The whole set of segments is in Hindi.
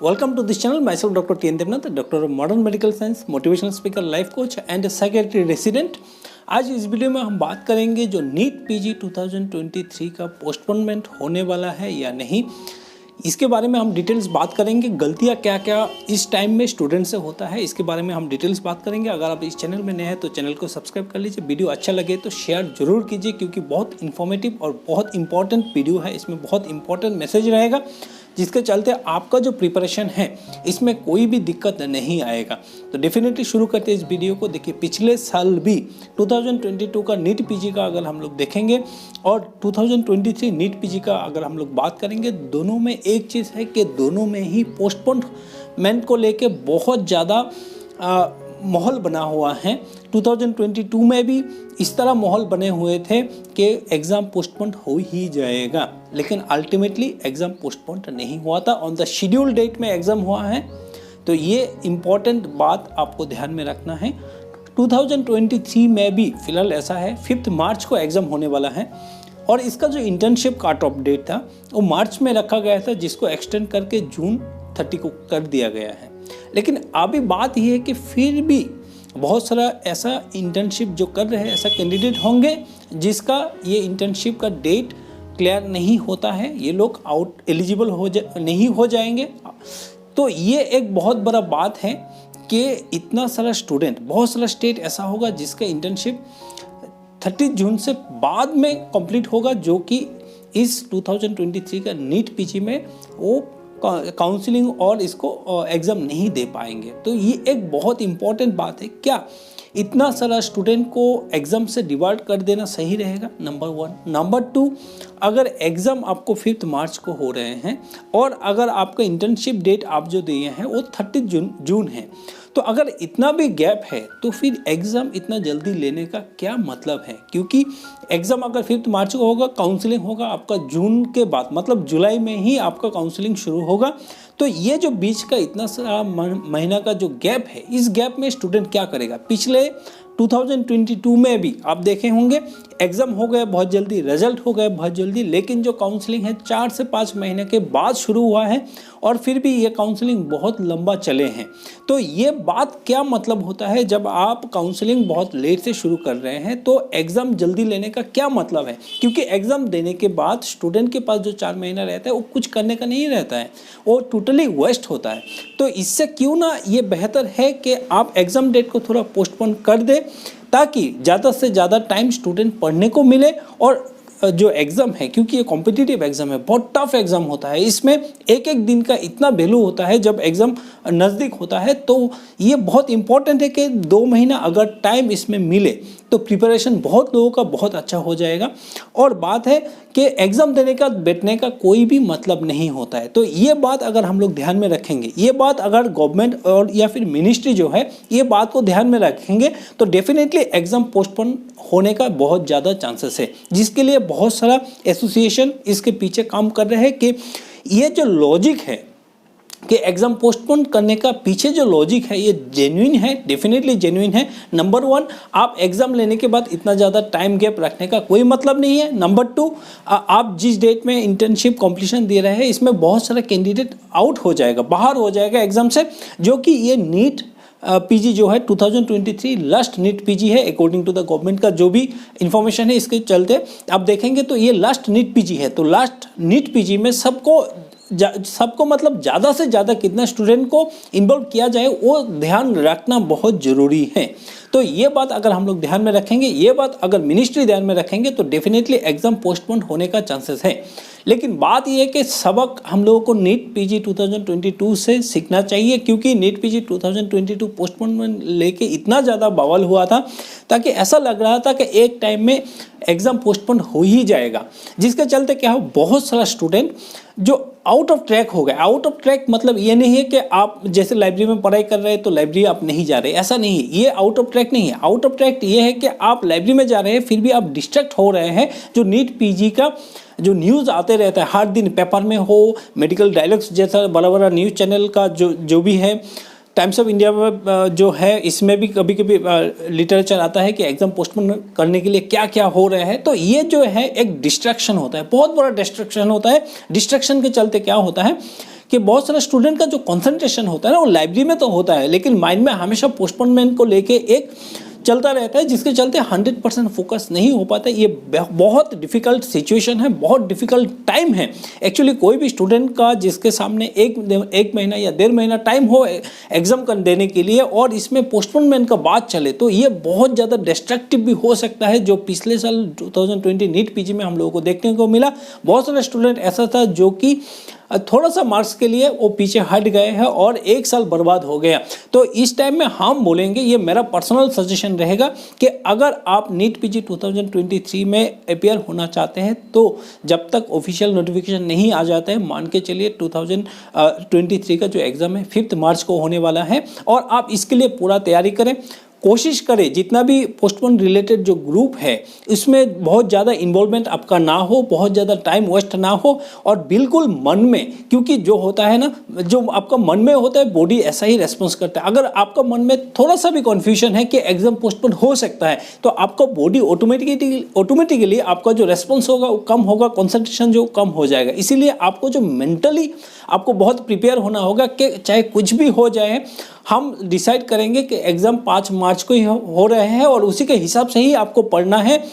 Welcome to this channel. Myself Dr. T. N. Devnath, Doctor of Modern Medical Science, Motivational Speaker, Life Coach and Psychiatry Resident. आज इस वीडियो में हम बात करेंगे जो नीट पीजी 2023 का पोस्टपोनमेंट होने वाला है या नहीं, इसके बारे में हम डिटेल्स बात करेंगे। गलतियां क्या क्या इस टाइम में स्टूडेंट से होता है, इसके बारे में हम डिटेल्स बात करेंगे। अगर आप इस चैनल में नए हैं तो चैनल को सब्सक्राइब कर लीजिए। वीडियो अच्छा लगे तो शेयर जरूर कीजिए क्योंकि बहुत इन्फॉर्मेटिव और बहुत इंपॉर्टेंट वीडियो है। इसमें बहुत इंपॉर्टेंट मैसेज रहेगा जिसके चलते आपका जो प्रिपरेशन है इसमें कोई भी दिक्कत नहीं आएगा। तो डेफिनेटली शुरू करते हैं इस वीडियो को। देखिए, पिछले साल भी 2022 का नीट पीजी का अगर हम लोग देखेंगे और 2023 नीट पीजी का अगर हम लोग बात करेंगे, दोनों में एक चीज़ है कि दोनों में ही पोस्टपोनमेंट को लेके बहुत ज़्यादा माहौल बना हुआ है। 2022 में भी इस तरह माहौल बने हुए थे कि एग्ज़ाम पोस्टपोन हो ही जाएगा, लेकिन अल्टीमेटली एग्ज़ाम पोस्टपोन नहीं हुआ था। ऑन द शेड्यूल डेट में एग्ज़ाम हुआ है। तो ये इम्पॉर्टेंट बात आपको ध्यान में रखना है। 2023 में भी फिलहाल ऐसा है, 5 मार्च को एग्ज़ाम होने वाला है और इसका जो इंटर्नशिप कट ऑफ डेट था वो मार्च में रखा गया था, जिसको एक्सटेंड करके जून 30 को कर दिया गया है। लेकिन अभी बात यह है कि फिर भी बहुत सारा ऐसा इंटर्नशिप जो कर रहे हैं, ऐसा कैंडिडेट होंगे जिसका ये इंटर्नशिप का डेट क्लियर नहीं होता है, ये लोग आउट एलिजिबल नहीं हो जाएंगे। तो ये एक बहुत बड़ा बात है कि इतना सारा स्टूडेंट, बहुत सारा स्टेट ऐसा होगा जिसका इंटर्नशिप 30 जून से बाद में कंप्लीट होगा, जो कि इस 2023 का नीट पीजी में वो काउंसलिंग और इसको एग्ज़ाम नहीं दे पाएंगे। तो ये एक बहुत इम्पॉर्टेंट बात है। क्या इतना सारा स्टूडेंट को एग्ज़ाम से डिवाइड कर देना सही रहेगा? नंबर 1। नंबर 2, अगर एग्ज़ाम आपको 5 मार्च को हो रहे हैं और अगर आपका इंटर्नशिप डेट आप जो दिए हैं वो 30 जून है, तो अगर इतना भी गैप है तो फिर एग्ज़ाम इतना जल्दी लेने का क्या मतलब है? क्योंकि एग्ज़ाम अगर 5 मार्च को होगा, काउंसलिंग होगा आपका जून के बाद, मतलब जुलाई में ही आपका काउंसलिंग शुरू होगा। तो ये जो बीच का इतना सारा महीना का जो गैप है, इस गैप में स्टूडेंट क्या करेगा? पिछले 2022 में भी आप देखे होंगे एग्ज़ाम हो गए बहुत जल्दी, रिजल्ट हो गए बहुत जल्दी, लेकिन जो काउंसलिंग है 4 से 5 महीने के बाद शुरू हुआ है और फिर भी ये काउंसलिंग बहुत लंबा चले हैं। तो ये बात क्या मतलब होता है? जब आप काउंसलिंग बहुत लेट से शुरू कर रहे हैं तो एग्ज़ाम जल्दी लेने का क्या मतलब है? क्योंकि एग्ज़ाम देने के बाद स्टूडेंट के पास जो 4 महीना रहता है वो कुछ करने का नहीं रहता है, वो टोटली वेस्ट होता है। तो इससे क्यों ना ये बेहतर है कि आप एग्ज़ाम डेट को थोड़ा पोस्टपोन कर दें ताकि ज़्यादा से ज़्यादा टाइम स्टूडेंट पढ़ने को मिले। और जो एग्ज़ाम है, क्योंकि ये कॉम्पिटिटिव एग्ज़ाम है, बहुत टफ एग्ज़ाम होता है, इसमें एक एक दिन का इतना वैल्यू होता है। जब एग्ज़ाम नज़दीक होता है तो ये बहुत इंपॉर्टेंट है कि 2 महीना अगर टाइम इसमें मिले तो प्रिपरेशन बहुत लोगों का बहुत अच्छा हो जाएगा। और बात है कि एग्ज़ाम देने का बैठने का कोई भी मतलब नहीं होता है। तो ये बात अगर हम लोग ध्यान में रखेंगे, ये बात अगर गवर्नमेंट और या फिर मिनिस्ट्री जो है ये बात को ध्यान में रखेंगे तो डेफिनेटली एग्ज़ाम पोस्टपोन होने का बहुत ज़्यादा चांसेस है, जिसके लिए बहुत सारा एसोसिएशन इसके पीछे काम कर रहे हैं कि ये जो लॉजिक है कि एग्ज़ाम पोस्टपोन करने का पीछे जो लॉजिक है ये जेन्युइन है, डेफिनेटली जेन्युइन है। नंबर 1, आप एग्ज़ाम लेने के बाद इतना ज़्यादा टाइम गैप रखने का कोई मतलब नहीं है। नंबर 2, आप जिस डेट में इंटर्नशिप कॉम्पिटिशन दे रहे हैं इसमें बहुत सारा कैंडिडेट आउट हो जाएगा, बाहर हो जाएगा एग्ज़ाम से, जो कि ये नीट पीजी जो है 2023 लास्ट नीट पीजी है अकॉर्डिंग टू द गवर्नमेंट का जो भी इंफॉर्मेशन है। इसके चलते आप देखेंगे तो ये लास्ट नीट पीजी है। तो लास्ट नीट पीजी में सबको मतलब ज़्यादा से ज़्यादा कितना स्टूडेंट को इन्वॉल्व किया जाए वो ध्यान रखना बहुत ज़रूरी है। तो ये बात अगर हम लोग ध्यान में रखेंगे, ये बात अगर मिनिस्ट्री ध्यान में रखेंगे तो डेफिनेटली एग्ज़ाम पोस्टपोन होने का चांसेस है। लेकिन बात यह है कि सबक हम लोगों को नीट पीजी 2022 से सीखना चाहिए, क्योंकि नीट पीजी 2022 पोस्टपोनमेंट लेके इतना ज़्यादा बवाल हुआ था ताकि ऐसा लग रहा था कि एक टाइम में एग्ज़ाम पोस्टपोन हो ही जाएगा, जिसके चलते क्या हो, बहुत सारा स्टूडेंट जो आउट ऑफ ट्रैक हो गए। आउट ऑफ ट्रैक मतलब ये नहीं है कि आप जैसे लाइब्रेरी में पढ़ाई कर रहे हैं तो लाइब्रेरी आप नहीं जा रहे, ऐसा नहीं है। ये आउट ऑफ ट्रैक नहीं है। आउट ऑफ ट्रैक ये है कि आप लाइब्रेरी में जा रहे हैं फिर भी आप डिस्ट्रैक्ट हो रहे हैं। जो नीट पीजी का जो न्यूज़ आते रहता है हर दिन, पेपर में हो, मेडिकल डायलॉग्स जैसा बड़ा बड़ा न्यूज़ चैनल का जो भी है, टाइम्स ऑफ इंडिया में जो है इसमें भी कभी कभी लिटरेचर आता है कि एग्जाम पोस्टपोन करने के लिए क्या क्या हो रहा है। तो ये जो है एक डिस्ट्रैक्शन होता है, बहुत बड़ा डिस्ट्रैक्शन होता है। डिस्ट्रैक्शन के चलते क्या होता है कि बहुत सारे स्टूडेंट का जो कंसंट्रेशन होता है ना, वो लाइब्रेरी में तो होता है लेकिन माइंड में हमेशा पोस्टपोनमेंट को लेके एक चलता रहता है, जिसके चलते 100% फोकस नहीं हो पाता। ये बहुत डिफ़िकल्ट सिचुएशन है, बहुत डिफ़िकल्ट टाइम है एक्चुअली। कोई भी स्टूडेंट का जिसके सामने एक महीना या 1.5 महीना टाइम हो एग्जाम कर देने के लिए और इसमें पोस्टपोनमेंट का बात चले तो ये बहुत ज़्यादा डिस्ट्रक्टिव भी हो सकता है, जो पिछले साल 2020 नीट पीजी में हम लोगों को देखने को मिला। बहुत सारे स्टूडेंट ऐसा था जो कि थोड़ा सा मार्क्स के लिए वो पीछे हट गए हैं और 1 साल बर्बाद हो गया। तो इस टाइम में हम बोलेंगे, ये मेरा पर्सनल सजेशन रहेगा कि अगर आप नीट पीजी 2023 में अपीयर होना चाहते हैं तो जब तक ऑफिशियल नोटिफिकेशन नहीं आ जाता है, मान के चलिए 2023 का जो एग्ज़ाम है 5 मार्च को होने वाला है और आप इसके लिए पूरा तैयारी करें। कोशिश करें जितना भी पोस्टपोन रिलेटेड जो ग्रुप है इसमें बहुत ज़्यादा इन्वॉल्वमेंट आपका ना हो, बहुत ज़्यादा टाइम वेस्ट ना हो और बिल्कुल मन में, क्योंकि जो होता है ना, जो आपका मन में होता है बॉडी ऐसा ही रेस्पॉन्स करता है। अगर आपका मन में थोड़ा सा भी कन्फ्यूजन है कि एग्जाम पोस्टपोन हो सकता है तो आपका बॉडी ऑटोमेटिकली आपका जो रेस्पॉन्स होगा वो कम होगा, कॉन्सेंट्रेशन जो कम हो जाएगा। इसीलिए आपको जो मेंटली आपको बहुत प्रिपेयर होना होगा कि चाहे कुछ भी हो जाए, हम डिसाइड करेंगे कि एग्ज़ाम 5 मार्च को ही हो रहे हैं और उसी के हिसाब से ही आपको पढ़ना है।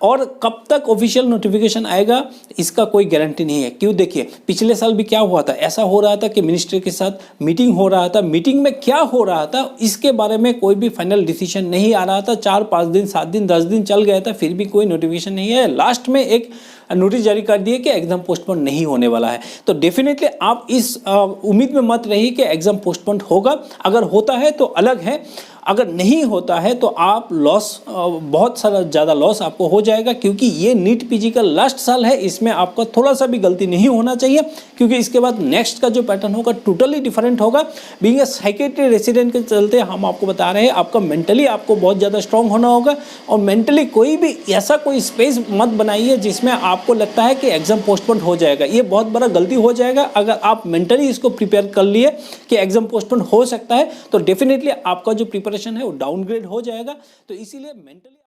और कब तक ऑफिशियल नोटिफिकेशन आएगा इसका कोई गारंटी नहीं है। क्यों, देखिए पिछले साल भी क्या हुआ था, ऐसा हो रहा था कि मिनिस्टर के साथ मीटिंग हो रहा था, मीटिंग में क्या हो रहा था इसके बारे में कोई भी फाइनल डिसीजन नहीं आ रहा था। 4-5 दिन 7 दिन 10 दिन चल गया था, फिर भी कोई नोटिफिकेशन नहीं है। लास्ट में एक नोटिस जारी कर दिए कि एग्जाम पोस्टपोन नहीं होने वाला है। तो डेफिनेटली आप इस उम्मीद में मत रहिए कि एग्जाम पोस्टपोन होगा। अगर होता है तो अलग है, अगर नहीं होता है तो आप लॉस, बहुत सारा ज़्यादा लॉस आपको हो जाएगा, क्योंकि ये नीट पीजी का लास्ट साल है। इसमें आपका थोड़ा सा भी गलती नहीं होना चाहिए, क्योंकि इसके बाद नेक्स्ट का जो पैटर्न होगा टोटली डिफरेंट होगा। बीइंग ए साइकेट्री रेसिडेंट के चलते हम आपको बता रहे हैं, आपका मेंटली आपको बहुत ज़्यादा स्ट्रांग होना होगा और मेंटली कोई भी ऐसा कोई स्पेस मत बनाइए जिसमें आपको लगता है कि एग्जाम पोस्टपोन हो जाएगा। ये बहुत बड़ा गलती हो जाएगा। अगर आप मेंटली इसको प्रिपेयर कर लिए कि एग्जाम पोस्टपोन हो सकता है तो डेफिनेटली आपका जो प्रिपरेशन है वो डाउनग्रेड हो जाएगा। तो इसीलिए मेंटली